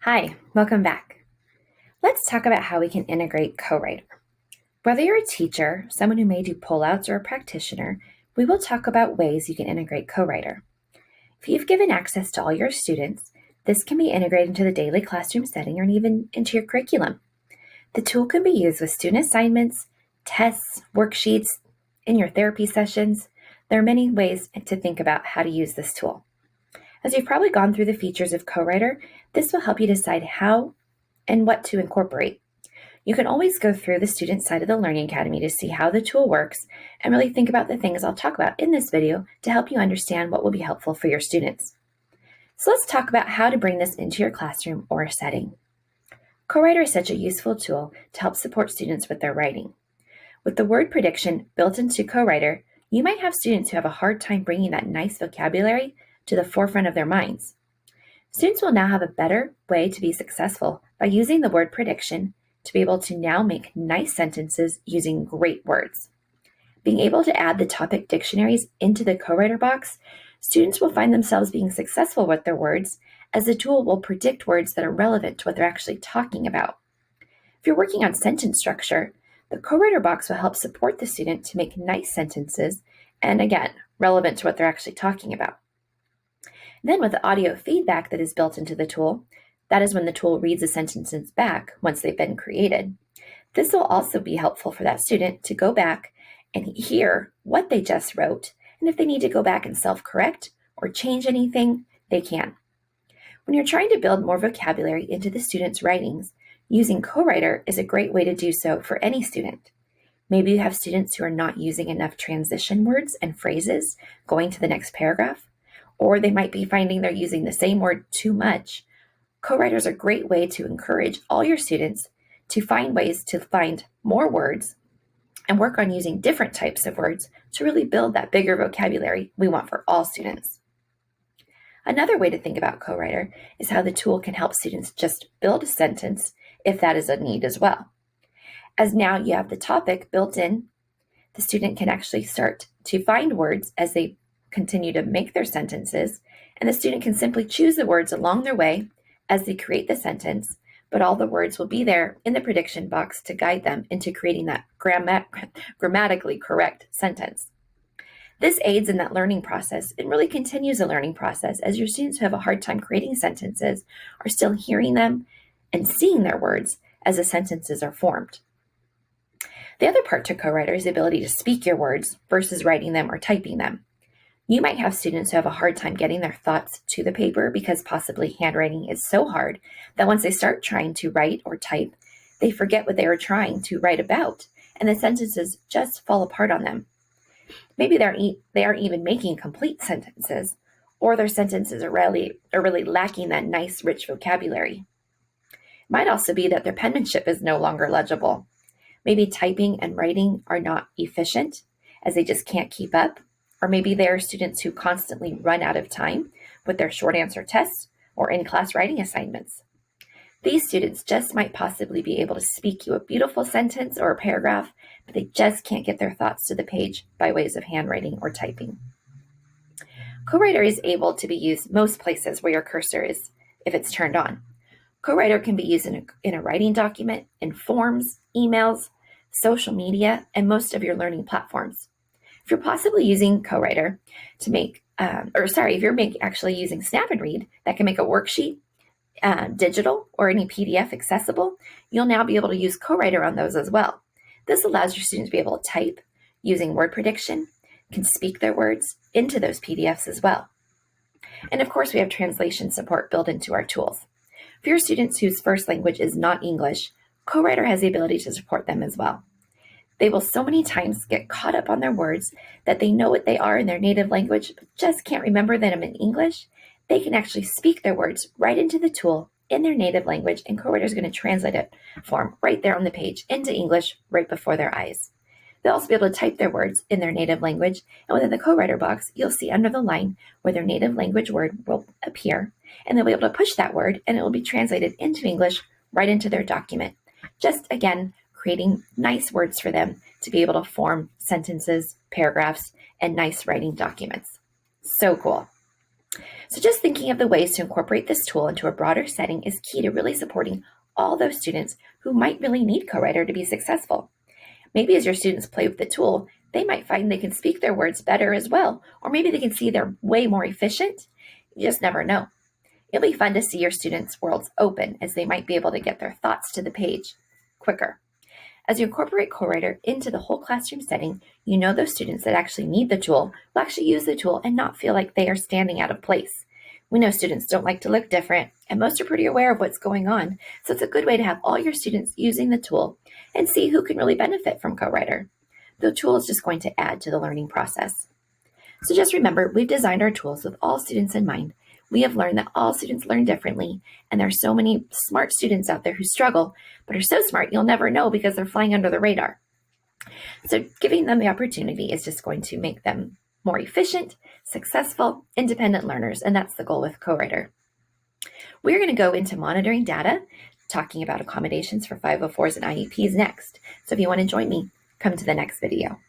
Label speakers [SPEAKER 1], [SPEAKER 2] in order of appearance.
[SPEAKER 1] Hi, welcome back. Let's talk about how we can integrate CoWriter. Whether you're a teacher, someone who may do pullouts, or a practitioner, we will talk about ways you can integrate CoWriter. If you've given access to all your students, this can be integrated into the daily classroom setting or even into your curriculum. The tool can be used with student assignments, tests, worksheets, in your therapy sessions. There are many ways to think about how to use this tool. As you've probably gone through the features of CoWriter, this will help you decide how and what to incorporate. You can always go through the student side of the Learning Academy to see how the tool works and really think about the things I'll talk about in this video to help you understand what will be helpful for your students. So let's talk about how to bring this into your classroom or setting. CoWriter is such a useful tool to help support students with their writing. With the word prediction built into CoWriter, you might have students who have a hard time bringing that nice vocabulary to the forefront of their minds. Students will now have a better way to be successful by using the word prediction to be able to now make nice sentences using great words. Being able to add the topic dictionaries into the CoWriter box, students will find themselves being successful with their words, as the tool will predict words that are relevant to what they're actually talking about. If you're working on sentence structure, the CoWriter box will help support the student to make nice sentences and, again, relevant to what they're actually talking about. Then with the audio feedback that is built into the tool, that is when the tool reads the sentences back once they've been created. This will also be helpful for that student to go back and hear what they just wrote, and if they need to go back and self-correct or change anything, they can. When you're trying to build more vocabulary into the student's writings, using CoWriter is a great way to do so for any student. Maybe you have students who are not using enough transition words and phrases going to the next paragraph, or they might be finding they're using the same word too much. CoWriter is a great way to encourage all your students to find ways to find more words and work on using different types of words to really build that bigger vocabulary we want for all students. Another way to think about CoWriter is how the tool can help students just build a sentence if that is a need as well. As now you have the topic built in, the student can actually start to find words as they continue to make their sentences, and the student can simply choose the words along their way as they create the sentence, but all the words will be there in the prediction box to guide them into creating that grammatically correct sentence. This aids in that learning process and really continues the learning process as your students who have a hard time creating sentences are still hearing them and seeing their words as the sentences are formed. The other part to CoWriter is the ability to speak your words versus writing them or typing them. You might have students who have a hard time getting their thoughts to the paper because possibly handwriting is so hard that once they start trying to write or type, they forget what they were trying to write about, and the sentences just fall apart on them. Maybe they aren't even making complete sentences, or their sentences are really lacking that nice, rich vocabulary. It might also be that their penmanship is no longer legible. Maybe typing and writing are not efficient, as they just can't keep up. Or maybe there are students who constantly run out of time with their short answer tests or in-class writing assignments. These students just might possibly be able to speak you a beautiful sentence or a paragraph, but they just can't get their thoughts to the page by ways of handwriting or typing. CoWriter is able to be used most places where your cursor is, if it's turned on. CoWriter can be used in a writing document, in forms, emails, social media, and most of your learning platforms. If you're possibly using CoWriter to make, if you're actually using Snap and Read, that can make a worksheet digital or any PDF accessible, you'll now be able to use CoWriter on those as well. This allows your students to be able to type using word prediction, can speak their words into those PDFs as well. And of course, we have translation support built into our tools. For your students whose first language is not English, CoWriter has the ability to support them as well. They will so many times get caught up on their words that they know what they are in their native language, but just can't remember them in English. They can actually speak their words right into the tool in their native language, and CoWriter is going to translate it for them right there on the page into English right before their eyes. They'll also be able to type their words in their native language, and within the CoWriter box, you'll see under the line where their native language word will appear, and they'll be able to push that word, and it will be translated into English right into their document. Just, again, creating nice words for them to be able to form sentences, paragraphs, and nice writing documents. So cool. So just thinking of the ways to incorporate this tool into a broader setting is key to really supporting all those students who might really need CoWriter to be successful. Maybe as your students play with the tool, they might find they can speak their words better as well, or maybe they can see they're way more efficient. You just never know. It'll be fun to see your students' worlds open as they might be able to get their thoughts to the page quicker. As you incorporate CoWriter into the whole classroom setting, you know those students that actually need the tool will actually use the tool and not feel like they are standing out of place. We know students don't like to look different, and most are pretty aware of what's going on, so it's a good way to have all your students using the tool and see who can really benefit from CoWriter. The tool is just going to add to the learning process. So just remember, we've designed our tools with all students in mind. We have learned that all students learn differently, and there are so many smart students out there who struggle, but are so smart you'll never know because they're flying under the radar. So giving them the opportunity is just going to make them more efficient, successful, independent learners, and that's the goal with CoWriter. We're going to go into monitoring data, talking about accommodations for 504s and IEPs next. So if you want to join me, come to the next video.